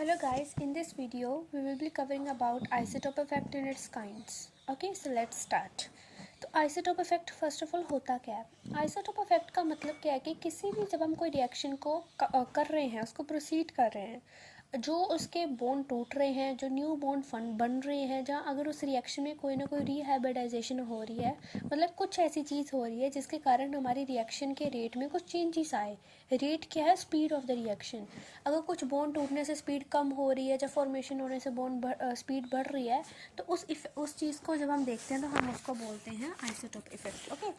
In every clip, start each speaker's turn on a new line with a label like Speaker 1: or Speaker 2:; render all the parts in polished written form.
Speaker 1: Hello guys, in this video we will be covering about isotope effect and its kinds. Okay, so let's start. तो isotope effect first of all होता क्या है? Isotope effect का मतलब क्या है कि किसी भी जब हम कोई रिएक्शन को कर रहे हैं, उसको प्रोसीड कर रहे हैं, जो उसके बॉन्ड टूट रहे हैं, जो न्यू बॉन्ड बन रहे हैं, जहाँ अगर उस रिएक्शन में कोई ना कोई रिहाइब्रिडाइजेशन हो रही है, मतलब कुछ ऐसी चीज़ हो रही है जिसके कारण हमारी रिएक्शन के रेट में कुछ चेंजेस आए। रेट क्या है? Speed of the reaction. अगर कुछ बॉन्ड टूटने से स्पीड कम हो रही है, जब फॉर्मेशन होने से बॉन्ड स्पीड बढ़ रही है, तो उस चीज़ को जब हम देखते हैं तो हम उसको बोलते हैं आइसोटोप इफेक्ट। ओके,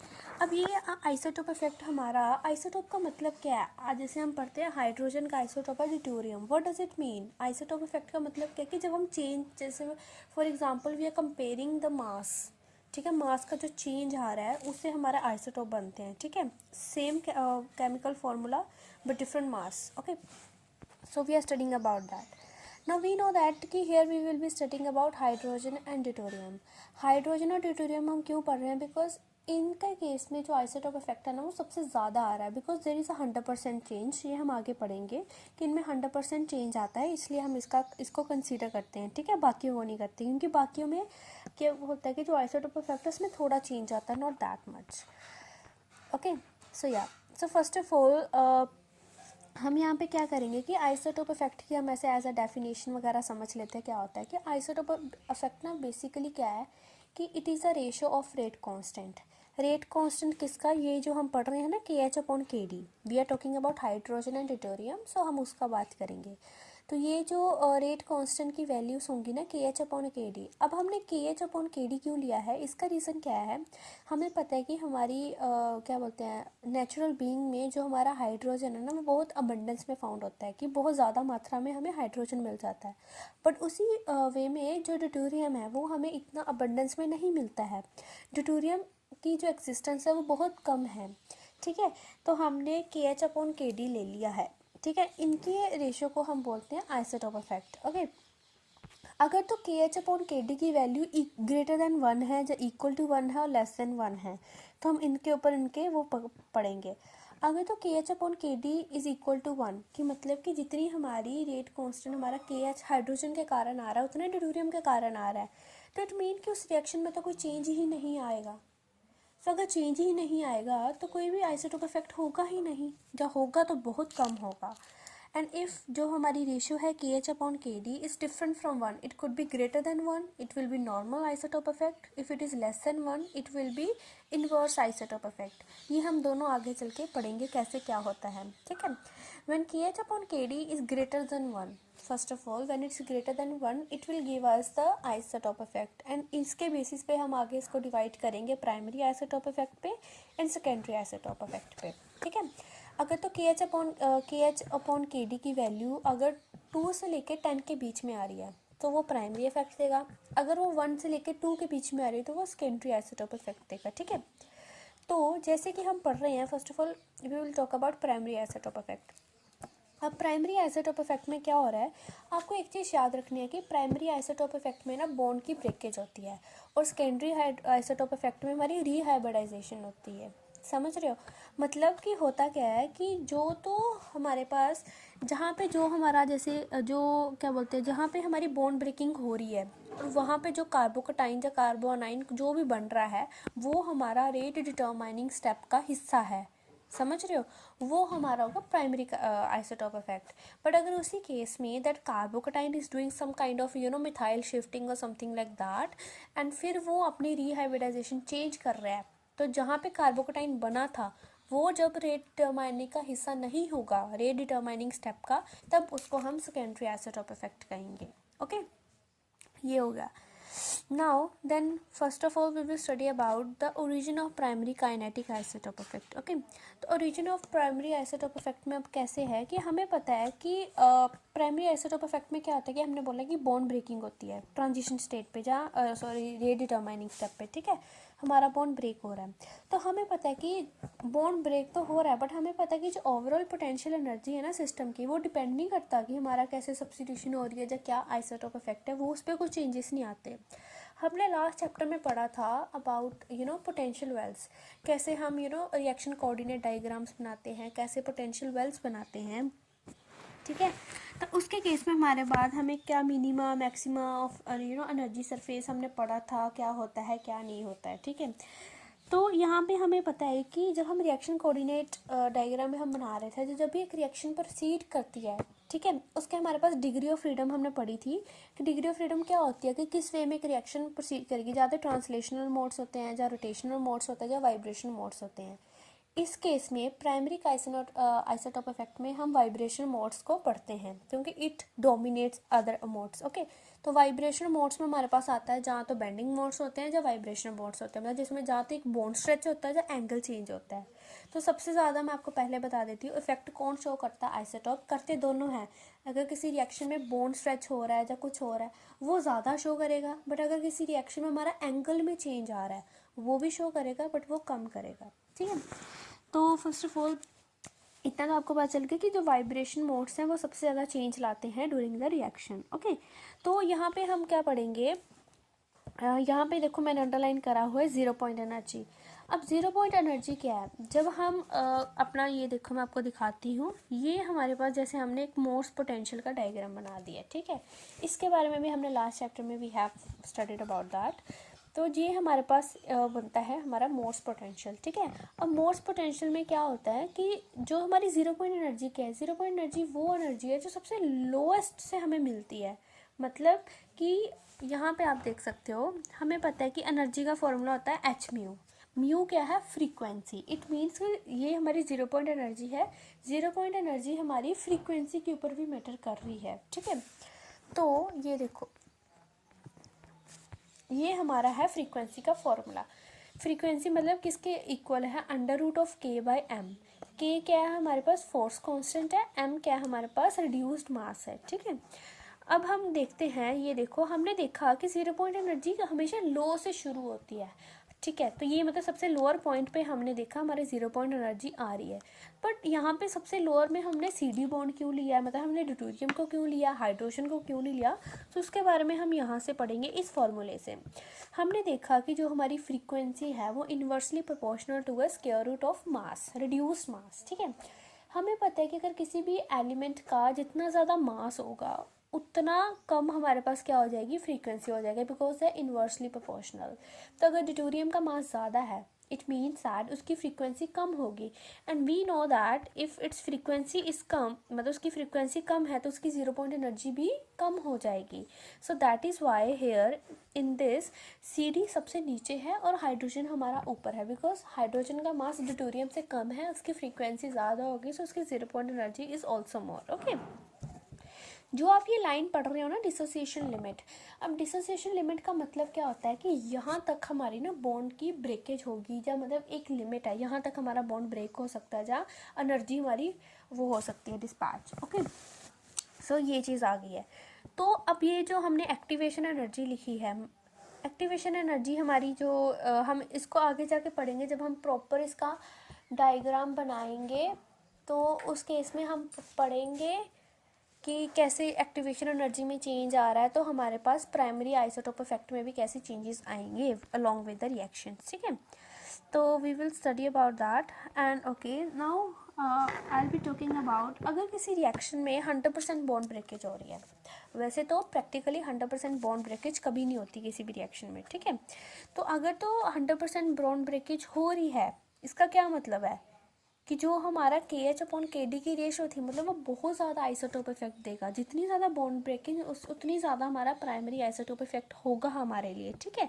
Speaker 1: अब ये आइसोटोप इफेक्ट हमारा, आइसोटोप का मतलब क्या है? आज जैसे हम पढ़ते हैं हाइड्रोजन का आइसोटोप है deuterium. What does it mean? Isotope effect का मतलब क्या है कि जब हम चेंज, जैसे for example we are comparing the mass, ठीक है, मास का जो चेंज आ रहा है उससे हमारे आइसोटोप बनते हैं। ठीक है, same chemical formula but different mass. Okay, so we are studying about that. Now we know that कि here we will be studying about hydrogen and deuterium. Hydrogen और ड्यूटेरियम हम क्यों पढ़ रहे हैं? बिकॉज इनका केस में जो आइसोटोप इफेक्ट है ना वो सबसे ज़्यादा आ रहा है, because there is a 100% change. ये हम आगे पढ़ेंगे कि इनमें 100% चेंज आता है, इसलिए हम इसको कंसीडर करते हैं। ठीक है, बाकियों को नहीं करते, क्योंकि बाकियों में क्या होता है कि जो आइसोटोप इफेक्ट है उसमें थोड़ा चेंज आता है, not that much. Okay, so first of all हम यहाँ पे क्या करेंगे कि आइसोटोप इफेक्ट की हम ऐसे एज अ डेफिनेशन वगैरह समझ लेते हैं। क्या होता है कि आइसोटोप इफेक्ट ना बेसिकली क्या है कि it is a ratio of rate constant. Rate constant किसका? ये जो हम पढ़ रहे हैं ना, KH/KD, we are talking about hydrogen and deuterium, so हम उसका बात करेंगे। तो ये जो रेट कांस्टेंट की वैल्यूज़ होंगी ना KH/KD। अब हमने KH/KD क्यों लिया है? इसका रीज़न क्या है? हमें पता है कि हमारी क्या बोलते हैं, नेचुरल बीइंग में जो हमारा हाइड्रोजन है ना वो बहुत अबंडेंस में फाउंड होता है, कि बहुत ज़्यादा मात्रा में हमें हाइड्रोजन मिल जाता है। बट उसी वे में जो ड्यूटेरियम है वो हमें इतना अबंडेंस में नहीं मिलता है। ड्यूटेरियम की जो एक्सिस्टेंस है वो बहुत कम है। ठीक है, तो हमने KH/KD ले लिया है। ठीक है, इनके रेशियो को हम बोलते हैं आइसोटोप इफेक्ट। ओके, अगर तो KH/KD की वैल्यू ग्रेटर देन 1 है, जो इक्वल टू 1 है और लेस देन 1 है, तो हम इनके ऊपर इनके वो पढ़ेंगे। अगर तो KH/KD इज इक्वल टू 1 की मतलब कि जितनी हमारी रेट कांस्टेंट हमारा KH हाइड्रोजन के कारण आ रहा है उतना ड्यूटेरियम के कारण आ रहा है, तो इट मीन कि उस रिएक्शन में तो कोई चेंज ही नहीं आएगा। तो अगर चेंज ही नहीं आएगा तो कोई भी आइसोटोप इफेक्ट होगा ही नहीं, जब होगा तो बहुत कम होगा। एंड इफ़ जो हमारी रेशियो है KH/KD is different from 1, it could be greater than 1, it will be normal isotope effect. If it is less than 1, it will be inverse isotope effect. ये हम दोनों आगे चल के पढ़ेंगे कैसे क्या होता है। ठीक है, when KH/KD is greater than 1, first of all when it's greater than 1 it will give us the isotope effect, and इसके बेसिस पे हम आगे इसको डिवाइड करेंगे प्राइमरी आइसोटोप इफेक्ट पे एंड सेकेंडरी आइसोटोप इफेक्ट पे। ठीक है, अगर तो KH/KD की वैल्यू अगर 2 से लेकर 10 के बीच में आ रही है तो वो प्राइमरी इफेक्ट देगा। अगर वो 1 से लेकर 2 के बीच में आ रही है तो वो सेकेंडरी आइसोटोप इफेक्ट देगा। ठीक है, तो जैसे कि हम पढ़ रहे हैं, first of all we will talk about primary isotope effect. अब प्राइमरी आइसोटोप इफेक्ट में क्या हो रहा है, आपको एक चीज़ याद रखनी है कि प्राइमरी आइसोटोप इफेक्ट में ना बॉन्ड की ब्रेकेज होती है, और सेकेंडरी आइसोटोप इफेक्ट में हमारी रीहाइब्रिडाइजेशन होती है। समझ रहे हो? मतलब कि होता क्या है कि जो तो हमारे पास जहाँ पे जो हमारा जैसे जो क्या बोलते हैं, जहाँ पे हमारी बॉन्ड ब्रेकिंग हो रही है और वहाँ पे जो कार्बोकटाइन या कार्बोनाइन जो भी बन रहा है वो हमारा रेट डिटरमाइनिंग स्टेप का हिस्सा है। समझ रहे हो? वो हमारा होगा प्राइमरी आइसोटोप इफेक्ट। बट अगर उसी केस में that carbocation is doing some kind of methyl shifting और समथिंग लाइक दैट, एंड फिर वो अपनी रीहाइब्रिडाइजेशन चेंज कर रहा है, तो जहाँ पे कार्बोकटाइन बना था वो जब रेट डिटरमाइनिंग का हिस्सा नहीं होगा, रेट डिटरमाइनिंग स्टेप का, तब उसको हम सेकेंडरी आइसोटोप इफेक्ट कहेंगे। ओके, ये हो गया। Now then first of all we will study about the origin of primary kinetic isotope effect. Okay, तो origin of primary isotope effect में अब कैसे है कि हमें पता है कि प्राइमरी आइसोटोप इफेक्ट में क्या होता है कि हमने बोला कि बॉन्ड ब्रेकिंग होती है ट्रांजिशन स्टेट पे, जहाँ रेट डिटरमाइनिंग स्टेप पे। ठीक है, हमारा बॉन्ड ब्रेक हो रहा है, तो हमें पता है कि बॉन्ड ब्रेक तो हो रहा है, बट हमें पता है कि जो ओवरऑल पोटेंशियल एनर्जी है ना सिस्टम की, वो डिपेंड नहीं करता कि हमारा कैसे सब्स्टिट्यूशन हो रही है या क्या आइसोटोप इफेक्ट है, वो उस पर कुछ चेंजेस नहीं आते। हमने लास्ट चैप्टर में पढ़ा था अबाउट पोटेंशियल वेल्स, कैसे हम रिएक्शन कोऑर्डिनेट डायग्राम्स बनाते हैं, कैसे पोटेंशियल वेल्स बनाते हैं। ठीक है, तो उसके केस में हमारे बाद हमें क्या minima maxima of energy surface हमने पढ़ा था, क्या होता है क्या नहीं होता है, ठीक है। तो यहाँ पे हमें पता है कि जब हम रिएक्शन कोऑर्डिनेट डायग्राम में हम बना रहे थे, तो जब भी एक रिएक्शन प्रोसीड करती है, ठीक है, उसके हमारे पास डिग्री ऑफ फ्रीडम हमने पढ़ी थी कि डिग्री ऑफ फ्रीडम क्या होती है कि किस वे में एक रिएक्शन प्रोसीड करेगी। ज़्यादा ट्रांसलेशनल मोड्स होते हैं, या रोटेशनल मोड्स होते हैं, या वाइब्रेशनल मोड्स होते हैं। इस केस में प्राइमरी आइसोटोप इफेक्ट में हम वाइब्रेशन मोड्स को पढ़ते हैं क्योंकि it dominates other modes. Okay, तो वाइब्रेशन मोड्स में हमारे पास आता है जहाँ तो बेंडिंग मोड्स होते हैं, जहाँ वाइब्रेशन मोड्स होते हैं, मतलब जिसमें जहाँ तो एक बोन स्ट्रेच होता है, जहाँ एंगल चेंज होता है। तो सबसे ज़्यादा मैं आपको पहले बता देती हूँ इफेक्ट कौन शो करता है। आइसोटोप करते दोनों हैं। अगर किसी रिएक्शन में बोन स्ट्रेच हो रहा है या कुछ हो रहा है वो ज़्यादा शो करेगा, बट अगर किसी रिएक्शन में हमारा एंगल में चेंज आ रहा है वो भी शो करेगा, बट वो कम करेगा, ठीक है। तो फर्स्ट ऑफ ऑल इतना तो आपको पता चल गया कि जो वाइब्रेशन मोड्स हैं वो सबसे ज़्यादा चेंज लाते हैं ड्यूरिंग द रिएक्शन। ओके, तो यहाँ पे हम क्या पढ़ेंगे, यहाँ पे देखो मैंने अंडरलाइन करा हुआ है जीरो पॉइंट एनर्जी। अब जीरो पॉइंट एनर्जी क्या है, जब हम अपना ये देखो मैं आपको दिखाती हूँ, ये हमारे पास जैसे हमने एक मोर्स पोटेंशियल का डायग्राम बना दिया, ठीक है। इसके बारे में भी हमने लास्ट चैप्टर में we have studied about that. तो ये हमारे पास बनता है हमारा मोर्स पोटेंशियल, ठीक है। अब मोर्स पोटेंशियल में क्या होता है कि जो हमारी जीरो पॉइंट एनर्जी क्या है, जीरो पॉइंट एनर्जी वो एनर्जी है जो सबसे लोएस्ट से हमें मिलती है। मतलब कि यहाँ पे आप देख सकते हो, हमें पता है कि एनर्जी का फॉर्मूला होता है एच म्यू। म्यू क्या है, फ्रीक्वेंसी। इट मीन्स कि ये हमारी जीरो पॉइंट एनर्जी है। जीरो पॉइंट एनर्जी हमारी फ्रीक्वेंसी के ऊपर भी मैटर कर रही है, ठीक है। तो ये देखो, ये हमारा है फ्रीक्वेंसी का फॉर्मूला। फ्रीक्वेंसी मतलब किसके इक्वल है, अंडर रूट ऑफ के बाय एम। के क्या है हमारे पास, फोर्स कांस्टेंट है। एम क्या है हमारे पास, रिड्यूस्ड मास है, ठीक है। अब हम देखते हैं, ये देखो हमने देखा कि जीरो पॉइंट एनर्जी हमेशा लो से शुरू होती है, ठीक है। तो ये मतलब सबसे लोअर पॉइंट पे हमने देखा हमारे जीरो पॉइंट एनर्जी आ रही है। बट यहाँ पे सबसे लोअर में हमने सी डी बॉन्ड क्यों लिया है, मतलब हमने ड्यूटेरियम को क्यों लिया, हाइड्रोजन को क्यों नहीं लिया, तो उसके बारे में हम यहाँ से पढ़ेंगे। इस फॉर्मूले से हमने देखा कि जो हमारी फ्रीक्वेंसी है वो inversely proportional to a square root of mass, reduced mass, ठीक है। हमें पता है कि अगर किसी भी एलिमेंट का जितना ज़्यादा मास होगा उतना कम हमारे पास क्या हो जाएगी, फ्रीक्वेंसी हो जाएगी, बिकॉज है इन्वर्सली प्रोपोर्शनल। तो अगर ड्यूटेरियम का मास ज़्यादा है इट मीन्स दैट उसकी फ्रीक्वेंसी कम होगी। And we know that if its frequency is कम, मतलब उसकी फ्रीक्वेंसी कम है तो उसकी जीरो पॉइंट एनर्जी भी कम हो जाएगी। So that is why here in this C D सबसे नीचे है और हाइड्रोजन हमारा ऊपर है, बिकॉज हाइड्रोजन का मास ड्यूटेरियम से कम है, उसकी फ्रीक्वेंसी ज़्यादा होगी, सो उसकी zero point energy is also more. Okay, जो आप ये लाइन पढ़ रहे हो ना, डिसोसिएशन लिमिट। अब डिसोसिएशन लिमिट का मतलब क्या होता है कि यहाँ तक हमारी ना बॉन्ड की ब्रेकेज होगी, या मतलब एक लिमिट है, यहाँ तक हमारा बॉन्ड ब्रेक हो सकता है, जहाँ एनर्जी हमारी वो हो सकती है डिस्पैच। ओके, सो ये चीज़ आ गई है। तो अब ये जो हमने एक्टिवेशन एनर्जी लिखी है, एक्टिवेशन एनर्जी हमारी जो हम इसको आगे जाके पढ़ेंगे जब हम प्रॉपर इसका डायग्राम बनाएंगे, तो उस केस में हम पढ़ेंगे कि कैसे एक्टिवेशन एनर्जी में चेंज आ रहा है, तो हमारे पास प्राइमरी आइसोटोप इफेक्ट में भी कैसे चेंजेस आएंगे अलोंग विद द रिएक्शन, ठीक है। तो we will study about that. And okay, now I will be talking about अगर किसी रिएक्शन में 100% बॉन्ड ब्रेकेज हो रही है। वैसे तो प्रैक्टिकली 100% बॉन्ड ब्रेकेज कभी नहीं होती किसी भी रिएक्शन में, ठीक है। तो अगर तो 100% बॉन्ड ब्रेकेज हो रही है, इसका क्या मतलब है कि जो हमारा के एच अपॉन के डी की रेशो थी, मतलब वो बहुत ज़्यादा आइसोटोप इफेक्ट देगा। जितनी ज़्यादा बॉन्ड ब्रेकिंग उतनी ज़्यादा हमारा प्राइमरी आइसोटोप इफेक्ट होगा हमारे लिए, ठीक है।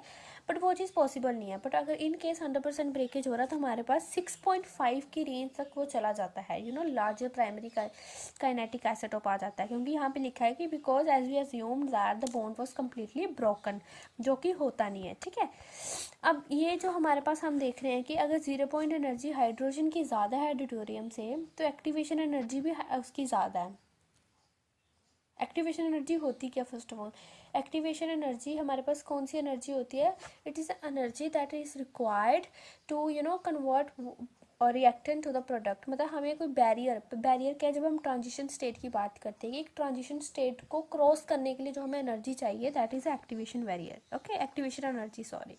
Speaker 1: बट वो चीज़ पॉसिबल नहीं है। बट अगर इन केस 100% ब्रेकेज हो रहा तो हमारे पास 6.5 की रेंज तक वो चला जाता है, लार्जर प्राइमरी काइनेटिक आइसोटोप आ जाता है, क्योंकि यहाँ पे लिखा है कि because as we assumed that the bond was completely broken, जो कि होता नहीं है, ठीक है। अब ये जो हमारे पास हम देख रहे हैं कि अगर जीरो पॉइंट एनर्जी हाइड्रोजन की ज़्यादा है ड्यूटेरियम से, तो एक्टिवेशन एनर्जी भी उसकी ज़्यादा है। एक्टिवेशन एनर्जी होती क्या, first of all activation energy हमारे पास कौन सी एनर्जी होती है, it is energy that is required to convert और रिएक्टेंट टू द प्रोडक्ट। मतलब हमें कोई बैरियर क्या है, जब हम ट्रांजिशन स्टेट की बात करते हैं, एक ट्रांजिशन स्टेट को क्रॉस करने के लिए जो हमें एनर्जी चाहिए that is activation barrier. Okay, activation energy, sorry.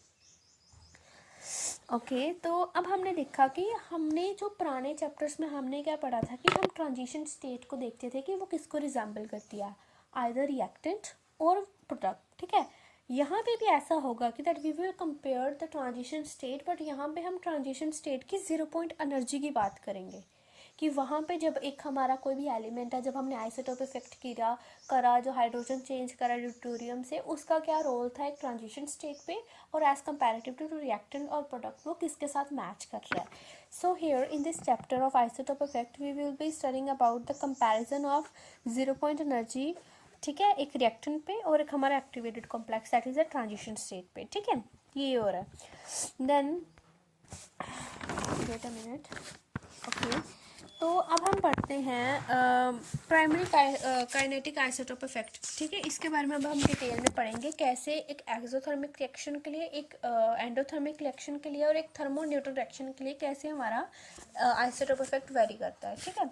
Speaker 1: Okay तो अब हमने देखा कि हमने जो पुराने चैप्टर्स में हमने क्या पढ़ा था कि हम ट्रांजिशन स्टेट को देखते थे कि वो किसको रिजेंबल करती है, आइदर रिएक्टेंट और प्रोडक्ट, ठीक है। यहाँ पे भी ऐसा होगा कि that we will compare the transition state, but यहाँ पे हम ट्रांजिशन स्टेट की 0 पॉइंट एनर्जी की बात करेंगे कि वहाँ पे जब एक हमारा कोई भी एलिमेंट है, जब हमने आइसोटोप इफेक्ट करा जो हाइड्रोजन चेंज करा ड्यूटेरियम से, उसका क्या रोल था एक ट्रांजिशन स्टेट पे, और एज कंपैरेटिव टू रिएक्टेंट और प्रोडक्ट वो किसके साथ मैच कर रहा है। So here in this chapter of isotope effect we will be studying about the comparison of 0 point energy, ठीक है, एक रिएक्टेंट पे और एक हमारा activated complex that is a transition state पे, ठीक है, ये हो रहा है। Then wait a minute, okay तो अब हम पढ़ते हैं प्राइमरी काइनेटिक आइसोटोप इफेक्ट, ठीक है। इसके बारे में अब हम डिटेल में पढ़ेंगे कैसे एक एक्सोथर्मिक रिएक्शन के लिए, एक एंडोथर्मिक रिएक्शन के लिए और एक थर्मोन्यूट्रल रिएक्शन के लिए कैसे हमारा आइसोटोप इफेक्ट वेरी करता है, ठीक है।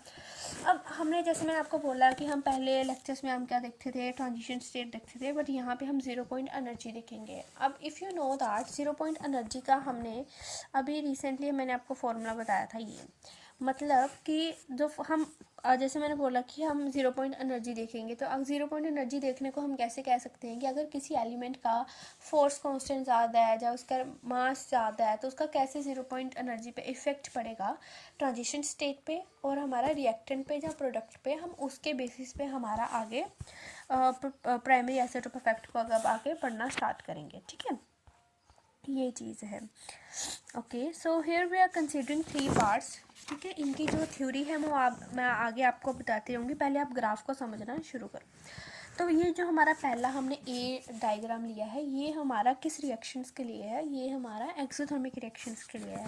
Speaker 1: अब हमने जैसे मैंने आपको बोला कि हम पहले लेक्चर्स में हम क्या देखते थे, ट्रांजिशन स्टेट देखते थे, बट यहाँ पे हम 0 पॉइंट एनर्जी देखेंगे। अब if you know that 0 point energy का हमने अभी रिसेंटली मैंने आपको फॉर्मूला बताया था, ये मतलब कि जो हम जैसे मैंने बोला कि हम 0 पॉइंट एनर्जी देखेंगे, तो अब 0 पॉइंट एनर्जी देखने को हम कैसे कह सकते हैं कि अगर किसी एलिमेंट का फोर्स कांस्टेंट ज़्यादा है या उसका मास ज़्यादा है तो उसका कैसे 0 पॉइंट एनर्जी पे इफेक्ट पड़ेगा ट्रांजिशन स्टेट पे और हमारा रिएक्टेंट पे या प्रोडक्ट पे, हम उसके बेसिस पे हमारा आगे प्राइमरी आइसोटोप इफेक्ट को अगर आगे पढ़ना स्टार्ट करेंगे, ठीक है, ये चीज़ है। Okay so here we are considering 3 parts, ठीक है। इनकी जो थ्योरी है वो मैं आगे आपको बताती रहूँगी, पहले आप ग्राफ को समझना शुरू करो। तो ये जो हमारा पहला हमने ए डायग्राम लिया है, ये हमारा किस रिएक्शंस के लिए है, ये हमारा एक्सोथर्मिक रिएक्शंस के लिए है।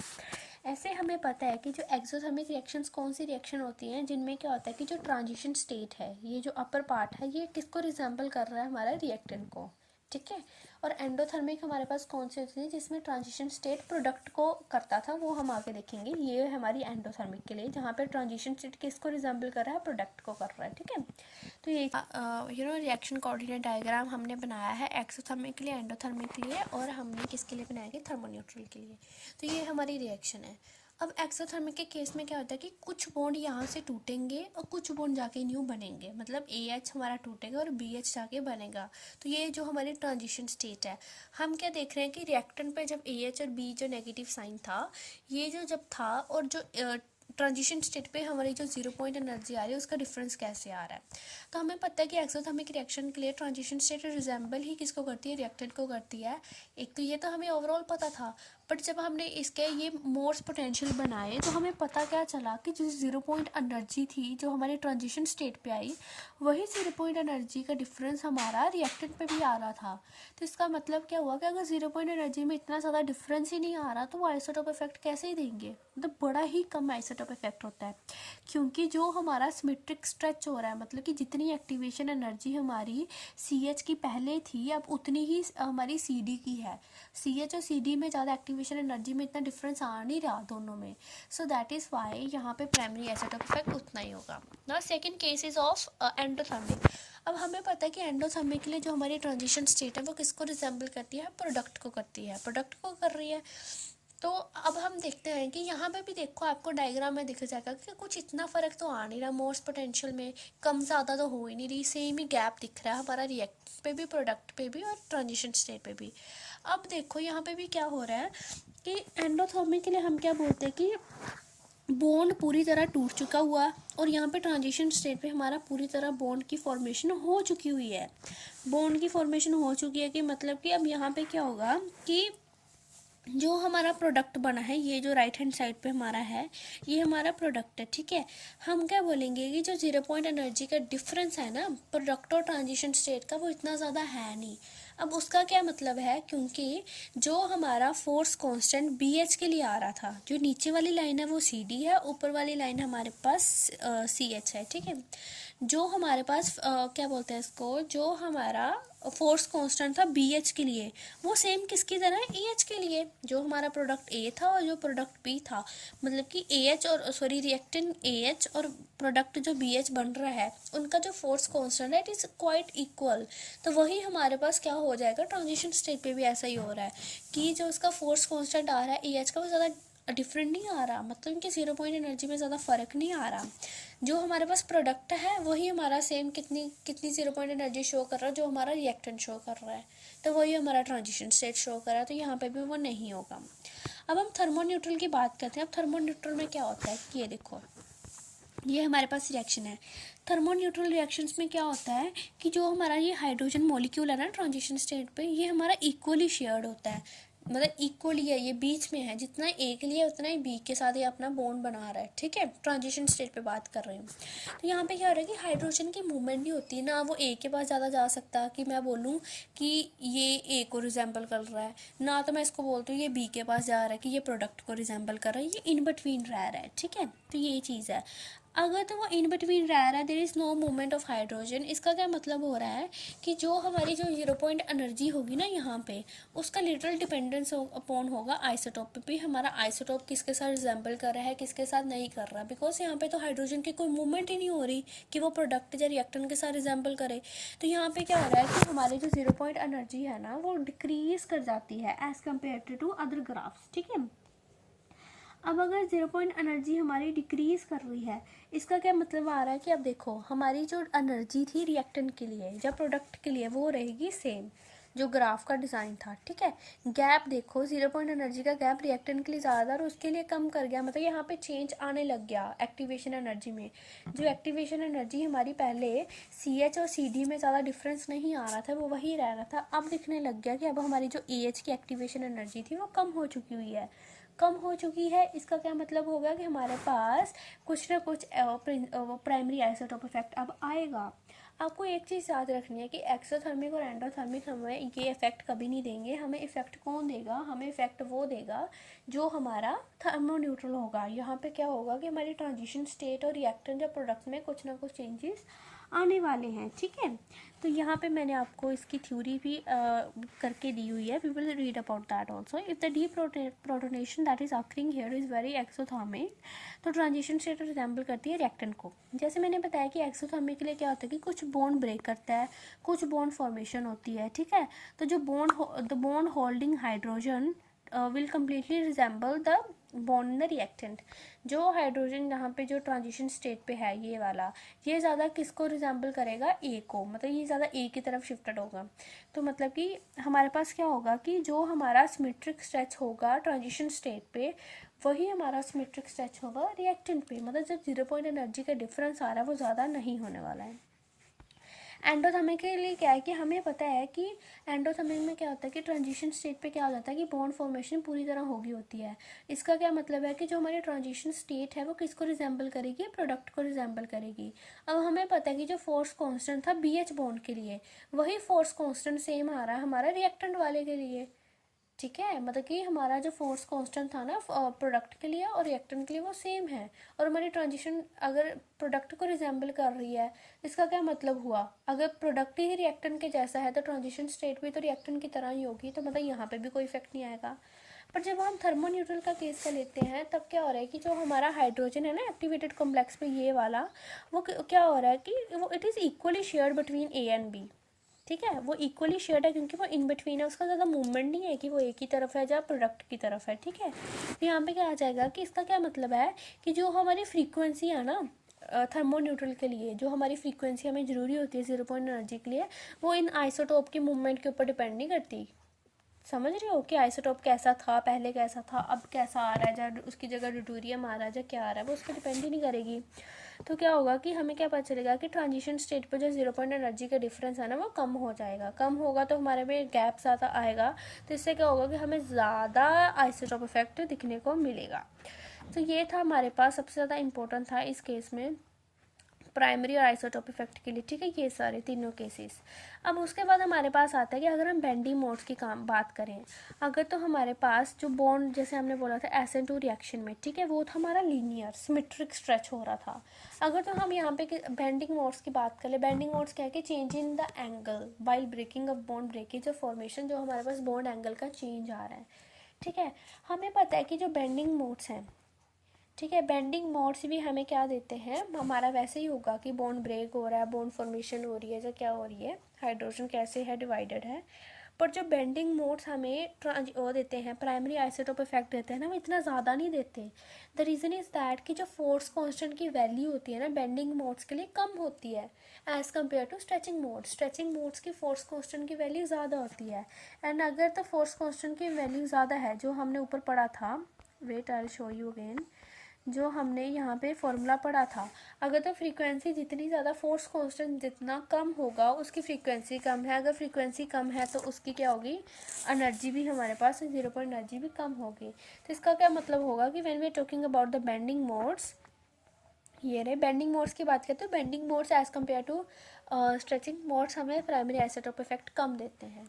Speaker 1: ऐसे हमें पता है कि जो एक्सोथर्मिक रिएक्शंस कौन सी रिएक्शन होती हैं जिनमें क्या होता है कि जो ट्रांजिशन स्टेट है, ये जो अपर पार्ट है, ये किसको रिजेंबल कर रहा है, हमारा रिएक्टेंट को, ठीक है। और एंडोथर्मिक हमारे पास कौन सी होती है जिसमें ट्रांजिशन स्टेट प्रोडक्ट को करता था, वो हम आगे देखेंगे। ये हमारी एंडोथर्मिक के लिए जहाँ पे ट्रांजिशन स्टेट किसको रिजेंबल कर रहा है, प्रोडक्ट को कर रहा है, ठीक है। तो ये रिएक्शन कोऑर्डिनेट डायग्राम हमने बनाया है एक्सोथर्मिक के लिए, एंडोथर्मिक के लिए, और हमने किसके लिए बनाया है, थर्मोन्यूट्रल के लिए। तो ये हमारी रिएक्शन है। अब एक्सोथर्मिक के केस में क्या होता है कि कुछ बॉन्ड यहाँ से टूटेंगे और कुछ बॉन्ड जाके न्यू बनेंगे, मतलब AH हमारा टूटेगा और BH जाके बनेगा। तो ये जो हमारी ट्रांजिशन स्टेट है, हम क्या देख रहे हैं कि रिएक्टेंट पे जब AH और B जो नेगेटिव साइन था, ये जो जब था, और जो ट्रांजिशन स्टेट पे हमारी जो 0 पॉइंट एनर्जी आ रही है उसका डिफरेंस कैसे आ रहा है। तो हमें पता है कि एक्सोथर्मिक रिएक्शन के लिए ट्रांजिशन स्टेट रिजेंबल ही किसको करती है, रिएक्टेंट को करती है। एक तो ये तो हमें ओवरऑल पता था, बट जब हमने इसके ये मोर्स पोटेंशियल बनाए तो हमें पता क्या चला कि जो 0 पॉइंट एनर्जी थी जो हमारे ट्रांजिशन स्टेट पे आई, वही 0 पॉइंट एनर्जी का डिफरेंस हमारा रिएक्टेंट पे भी आ रहा था। तो इसका मतलब क्या हुआ कि अगर 0 पॉइंट एनर्जी में इतना ज़्यादा डिफरेंस ही नहीं आ रहा तो वो आइसोटोप इफेक्ट कैसे ही देंगे, मतलब बड़ा ही कम आइसोटोप इफेक्ट होता है, क्योंकि जो हमारा सिमेट्रिक स्ट्रेच हो रहा है, मतलब कि जितनी एक्टिवेशन एनर्जी हमारी CH की पहले थी अब उतनी ही हमारी CD की है। CH और CD में ज़्यादा एक्टिवेशन एनर्जी में इतना डिफरेंस आ नहीं रहा दोनों में, सो दैट इज़ वाई यहाँ पे प्राइमरी आइसोटोप इफेक्ट उतना ही होगा ना। Second case is of endothermic. अब हमें पता है कि एंडोथर्मिक के लिए जो हमारी ट्रांजिशन स्टेट है वो किसको रिजेंबल करती है, प्रोडक्ट को करती है, प्रोडक्ट को कर रही है। तो अब हम देखते हैं कि यहाँ पे भी देखो आपको डायग्राम में दिख जाएगा कि कुछ इतना फ़र्क तो आ नहीं रहा, मोर्स पोटेंशियल में कम ज़्यादा तो हो ही नहीं रही, सेम ही गैप दिख रहा है हमारा रिएक्ट पे भी, प्रोडक्ट पे भी और ट्रांजिशन स्टेट पे भी। अब देखो यहाँ पे भी क्या हो रहा है कि एंडोथर्मिक के लिए हम क्या बोलते हैं कि बॉन्ड पूरी तरह टूट चुका हुआ, और यहाँ पे ट्रांजिशन स्टेट पे हमारा पूरी तरह बॉन्ड की फॉर्मेशन हो चुकी हुई है। बॉन्ड की फॉर्मेशन हो चुकी है कि मतलब कि अब यहाँ पे क्या होगा कि जो हमारा प्रोडक्ट बना है, ये जो राइट हैंड साइड पे हमारा है, ये हमारा प्रोडक्ट है, ठीक है। हम क्या बोलेंगे कि जो 0 पॉइंट एनर्जी का डिफरेंस है ना प्रोडक्ट और ट्रांजिशन स्टेट का, वो इतना ज़्यादा है नहीं। अब उसका क्या मतलब है, क्योंकि जो हमारा फोर्स कांस्टेंट BH के लिए आ रहा था, जो नीचे वाली लाइन है वो CD है, ऊपर वाली लाइन हमारे पास CH है, ठीक है। जो हमारे पास क्या बोलते हैं इसको, जो हमारा फोर्स कांस्टेंट था बी एच के लिए, वो सेम किसकी तरह है, ए एच के लिए। जो हमारा प्रोडक्ट ए था और जो प्रोडक्ट बी था, मतलब कि ए एच और सॉरी रिएक्टेंट ए एच और प्रोडक्ट जो बी एच बन रहा है, उनका जो फोर्स कांस्टेंट है इट इज़ क्वाइट इक्वल। तो वही हमारे पास क्या हो जाएगा, ट्रांजिशन स्टेट पे भी ऐसा ही हो रहा है कि जो उसका फोर्स कांस्टेंट आ रहा है ए एच का, वो ज़्यादा डिफरेंट नहीं आ रहा, मतलब कि 0 पॉइंट एनर्जी में ज़्यादा फ़र्क नहीं आ रहा। जो हमारे पास प्रोडक्ट है वही हमारा सेम कितनी कितनी 0 पॉइंट एनर्जी शो कर रहा है जो हमारा रिएक्टेंट शो कर रहा है, तो वही हमारा ट्रांजिशन स्टेट शो कर रहा है, तो यहाँ पे भी वो नहीं होगा। अब हम थर्मोन्यूट्रल की बात करते हैं। अब थर्मोन्यूट्रल में क्या होता है कि ये देखो, ये हमारे पास रिएक्शन है। थर्मोन्यूट्रल रिएक्शंस में क्या होता है कि जो हमारा ये हाइड्रोजन मॉलिक्यूल है ना ट्रांजिशन स्टेट पे, ये हमारा इक्वली शेयर्ड होता है, मतलब इक्वली है, ये बीच में है, जितना ए के लिए उतना ही बी के साथ ये अपना बॉन्ड बना रहा है, ठीक है। ट्रांजिशन स्टेट पे बात कर रही हूँ। तो यहाँ पे क्या हो रहा है कि हाइड्रोजन की मूवमेंट नहीं होती ना, वो ए के पास ज़्यादा जा सकता कि मैं बोलूँ कि ये ए को रिजेंबल कर रहा है, ना तो मैं इसको बोलती हूँ ये बी के पास जा रहा है कि ये प्रोडक्ट को रिजेंबल कर रहा है, ये इन बिटवीन रह रहा है, ठीक है। तो ये चीज़ है। अगर तो वो इन बिटवीन रह रहा है, there is no movement of hydrogen, इसका क्या मतलब हो रहा है कि जो हमारी जो 0 पॉइंट एनर्जी होगी ना यहाँ पे, उसका लिटरल डिपेंडेंस अपॉन होगा आइसोटोप पे भी। हमारा आइसोटोप किसके साथ रिजेंबल कर रहा है, किसके साथ नहीं कर रहा, बिकॉज यहाँ पे तो हाइड्रोजन की कोई मूवमेंट ही नहीं हो रही कि वो प्रोडक्ट या रिएक्टेंट के साथ रिजेंबल करे। तो यहाँ पे क्या हो रहा है कि हमारी जो 0 पॉइंट एनर्जी है ना, वो डिक्रीज कर जाती है as compare to other graphs, ठीक है। अब अगर 0 पॉइंट एनर्जी हमारी डिक्रीज कर रही है, इसका क्या मतलब आ रहा है कि अब देखो हमारी जो एनर्जी थी रिएक्टेंट के लिए या प्रोडक्ट के लिए, वो रहेगी सेम जो ग्राफ का डिज़ाइन था, ठीक है। गैप देखो, 0 पॉइंट एनर्जी का गैप रिएक्टेंट के लिए ज़्यादा और उसके लिए कम कर गया, मतलब यहाँ पे चेंज आने लग गया एक्टिवेशन एनर्जी में। जो एक्टिवेशन एनर्जी हमारी पहले सी एच और सी डी में ज़्यादा डिफरेंस नहीं आ रहा था, वो वही रह रहा था, अब दिखने लग गया कि अब हमारी जो ए एच की एक्टिवेशन एनर्जी थी वो कम हो चुकी हुई है, कम हो चुकी है। इसका क्या मतलब होगा कि हमारे पास कुछ ना कुछ प्राइमरी आइसोटोप इफेक्ट अब आएगा। आपको एक चीज़ याद रखनी है कि एक्सोथर्मिक और एंडोथर्मिक हमें ये इफेक्ट कभी नहीं देंगे। हमें इफेक्ट कौन देगा, हमें इफेक्ट वो देगा जो हमारा थर्मोन्यूट्रल होगा। यहाँ पे क्या होगा कि हमारी ट्रांजिशन स्टेट और रिएक्टेंट या प्रोडक्ट में कुछ ना कुछ चेंजेस आने वाले हैं, ठीक है। तो यहाँ पे मैंने आपको इसकी थ्योरी भी करके दी हुई है, we will read about that also. If the deprotonation that is occurring here is very exothermic, तो ट्रांजिशन स्टेट रिजेंबल करती है रिएक्टेंट को। जैसे मैंने बताया कि एक्सोथर्मिक के लिए क्या होता है कि कुछ बॉन्ड ब्रेक करता है, कुछ बॉन्ड फॉर्मेशन होती है, ठीक है। तो जो the bond holding hydrogen will completely resemble the bond in the reactant. जो हाइड्रोजन यहाँ पे जो ट्रांजिशन स्टेट पे है ये वाला, ये ज़्यादा किसको रिजेंबल करेगा, ए को, मतलब ये ज़्यादा ए की तरफ शिफ्टेड होगा। तो मतलब कि हमारे पास क्या होगा कि जो हमारा सिमेट्रिक स्ट्रेच होगा ट्रांजिशन स्टेट पे, वही हमारा सिमेट्रिक स्ट्रेच होगा रिएक्टेंट पे, मतलब जब 0 पॉइंट एनर्जी का डिफरेंस आ रहा है वो ज़्यादा नहीं होने वाला है। एंडोथर्मिक के लिए क्या है कि हमें पता है कि एंडोथर्मिक में क्या होता है कि ट्रांजिशन स्टेट पे क्या हो जाता है कि बॉन्ड फॉर्मेशन पूरी तरह होगी होती है। इसका क्या मतलब है कि जो हमारी ट्रांजिशन स्टेट है वो किसको रिजेंबल करेगी, प्रोडक्ट को रिजेंबल करेगी। अब हमें पता है कि जो फोर्स कांस्टेंट था बी एच बॉन्ड के लिए, वही फोर्स कांस्टेंट सेम आ रहा है हमारा रिएक्टेंट वाले के लिए, ठीक है। मतलब कि हमारा जो फोर्स कांस्टेंट था ना प्रोडक्ट के लिए और रिएक्टेंट के लिए वो सेम है, और हमारी ट्रांजिशन अगर प्रोडक्ट को रिजेंबल कर रही है, इसका क्या मतलब हुआ, अगर प्रोडक्ट ही रिएक्टेंट के जैसा है तो ट्रांजिशन स्टेट भी तो रिएक्टेंट की तरह ही होगी, तो मतलब यहाँ पे भी कोई इफेक्ट नहीं आएगा। पर जब हम थर्मोन्यूट्रल का केस का लेते हैं तब क्या हो रहा है कि जो हमारा हाइड्रोजन है ना एक्टिवेटेड कॉम्प्लेक्स पे ये वाला, वो क्या हो रहा है कि वो it is equally shared between A and B, ठीक है। वो इक्वली शेयर्ड है क्योंकि वो इन बिटवीन है, उसका ज़्यादा मूवमेंट नहीं है कि वो एक ही तरफ है या प्रोडक्ट की तरफ है, ठीक है। तो यहाँ पे क्या आ जाएगा कि इसका क्या मतलब है कि जो हमारी फ्रीक्वेंसी है ना थर्मोन्यूट्रल के लिए, जो हमारी फ्रीक्वेंसी हमें ज़रूरी होती है 0 पॉइंट एनर्जी के लिए, वो इन आइसोटोप की मूवमेंट के ऊपर डिपेंड नहीं करती। समझ रहे हो कि आइसोटोप कैसा था पहले, कैसा था अब, कैसा आ रहा है, या उसकी जगह ड्यूटेरियम आ रहा है, या क्या आ रहा है, वो उस पर डिपेंड ही नहीं करेगी। तो क्या होगा कि हमें क्या पता चलेगा कि ट्रांजिशन स्टेट पर जो 0 पॉइंट एनर्जी का डिफरेंस है ना वो कम हो जाएगा, कम होगा तो हमारे में गैप ज़्यादा आएगा, तो इससे क्या होगा कि हमें ज़्यादा आइसोटोप इफेक्ट दिखने को मिलेगा। तो ये था हमारे पास सबसे ज़्यादा इम्पोर्टेंट था इस केस में प्राइमरी और आइसोटोप इफेक्ट के लिए, ठीक है, ये सारे तीनों केसेस। अब उसके बाद हमारे पास आता है कि अगर हम बेंडिंग मोड्स की काम बात करें, अगर तो हमारे पास जो बॉन्ड जैसे हमने बोला था SN2 रिएक्शन में, ठीक है, वो था हमारा लीनियर सिमेट्रिक स्ट्रेच हो रहा था। अगर तो हम यहाँ पे बेंडिंग मोड्स की बात करें, बेंडिंग मोड्स क्या है कि change in the angle while breaking of bond breakage और फॉर्मेशन, जो हमारे पास बॉन्ड एंगल का चेंज आ रहा है, ठीक है। हमें पता है कि जो बेंडिंग मोड्स हैं, ठीक है, बेंडिंग मोड्स भी हमें क्या देते हैं, हमारा वैसे ही होगा कि बॉन्ड ब्रेक हो रहा है, बॉन्ड फॉर्मेशन हो रही है, या क्या हो रही है, हाइड्रोजन कैसे है, डिवाइडेड है। पर जो बेंडिंग मोड्स हमें वो देते हैं, प्राइमरी आइसोटोप इफेक्ट देते हैं ना, वो इतना ज़्यादा नहीं देते। द रीज़न इज़ दैट कि जो फोर्स कांस्टेंट की वैल्यू होती है ना बेंडिंग मोड्स के लिए कम होती है as compare to stretching modes. Stretching modes की फोर्स कांस्टेंट की वैल्यू ज़्यादा होती है। एंड अगर तो फोर्स कांस्टेंट की वैल्यू ज़्यादा है, जो हमने ऊपर पढ़ा था, wait I will show you again, जो हमने यहाँ पे फॉर्मूला पढ़ा था, अगर तो फ्रीक्वेंसी जितनी ज़्यादा फोर्स कांस्टेंट जितना कम होगा उसकी फ्रीक्वेंसी कम है, अगर फ्रीक्वेंसी कम है तो उसकी क्या होगी, एनर्जी भी हमारे पास जीरो पॉइंट एनर्जी भी कम होगी। तो इसका क्या मतलब होगा कि when we are talking about the bending modes, ये रहे बेंडिंग मोड्स की बात करते हैं, bending modes as compare to stretching modes हमें प्राइमरी आइसोटोप इफेक्ट कम देते हैं।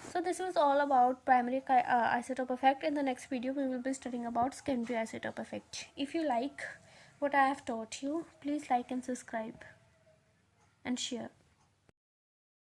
Speaker 1: So this was all about primary isotope effect. In the next video we will be studying about secondary isotope effect. If you like what I have taught you, please like and subscribe and share.